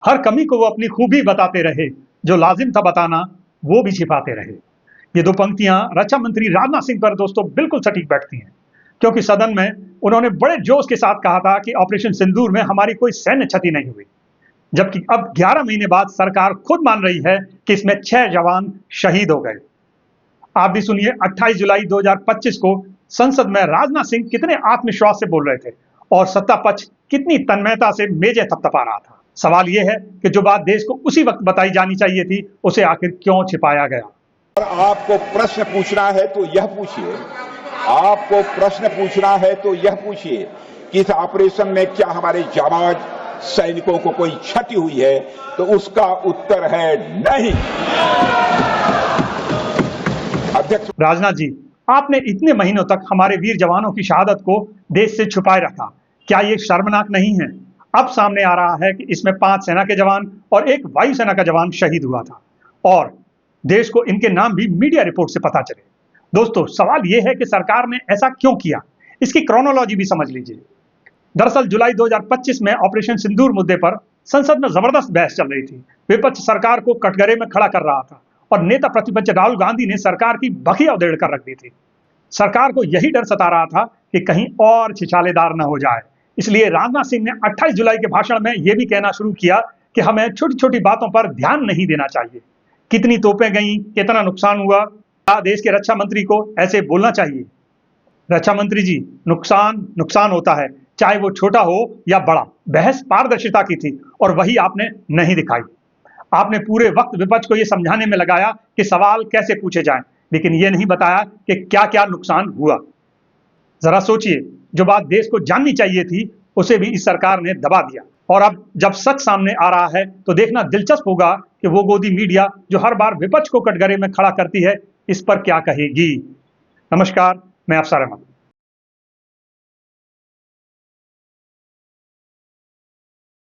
हर कमी को वो अपनी खूबी बताते रहे, जो लाजिम था बताना वो भी छिपाते रहे। ये दो पंक्तियां रक्षा मंत्री राजनाथ सिंह पर दोस्तों बिल्कुल सटीक बैठती हैं, क्योंकि सदन में उन्होंने बड़े जोश के साथ कहा था कि ऑपरेशन सिंदूर में हमारी कोई सैन्य क्षति नहीं हुई, जबकि अब 11 महीने बाद सरकार खुद मान रही है कि इसमें 6 जवान शहीद हो गए। आप भी सुनिए 28 जुलाई 2025 को संसद में राजनाथ सिंह कितने आत्मविश्वास से बोल रहे थे और सत्ता पक्ष कितनी तन्मयता से मेजें थपथपा रहा था। सवाल यह है कि जो बात देश को उसी वक्त बताई जानी चाहिए थी, उसे आखिर क्यों छिपाया गया। और आपको प्रश्न पूछना है तो यह पूछिए, आपको प्रश्न पूछना है तो यह पूछिए कि इस ऑपरेशन में क्या हमारे जाबाज सैनिकों को कोई क्षति हुई है, तो उसका उत्तर है नहीं। अध्यक्ष राजनाथ जी, आपने इतने महीनों तक हमारे वीर जवानों की शहादत को देश से छुपाए रखा, क्या ये शर्मनाक नहीं है? अब सामने आ रहा है कि इसमें 5 सेना के जवान और 1 वायुसेना का जवान शहीद हुआ था और देश को इनके नाम भी मीडिया रिपोर्ट से पता चले। दोस्तों, सवाल यह है कि सरकार ने ऐसा क्यों किया, इसकी क्रोनोलॉजी भी समझ लीजिए। दरअसल जुलाई 2025 में ऑपरेशन सिंदूर मुद्दे पर संसद में जबरदस्त बहस चल रही थी। विपक्ष सरकार को कटघरे में खड़ा कर रहा था और नेता प्रतिपक्ष राहुल गांधी ने सरकार की बखिया उधेड़ कर रख दी थी। सरकार को यही डर सता रहा था कि कहीं और छिछालेदार न हो जाए, इसलिए राजनाथ सिंह ने 28 जुलाई के भाषण में यह भी कहना शुरू किया कि हमें छोटी छोटी बातों पर ध्यान नहीं देना चाहिए। कितनी तोपें गईं, कितना नुकसान हुआ, देश के रक्षा मंत्री को ऐसे बोलना चाहिए। रक्षा मंत्री जी, नुकसान नुकसान होता है, चाहे वो छोटा हो या बड़ा। बहस पारदर्शिता की थी और वही आपने नहीं दिखाई। आपने पूरे वक्त विपक्ष को यह समझाने में लगाया कि सवाल कैसे पूछे जाएं, लेकिन यह नहीं बताया कि क्या क्या नुकसान हुआ। जरा सोचिए, जो बात देश को जाननी चाहिए थी उसे भी इस सरकार ने दबा दिया। और अब जब सच सामने आ रहा है तो देखना दिलचस्प होगा कि वो गोदी मीडिया जो हर बार विपक्ष को कटघरे में खड़ा करती है, इस पर क्या कहेगी। नमस्कार, मैं अफसर अहमद।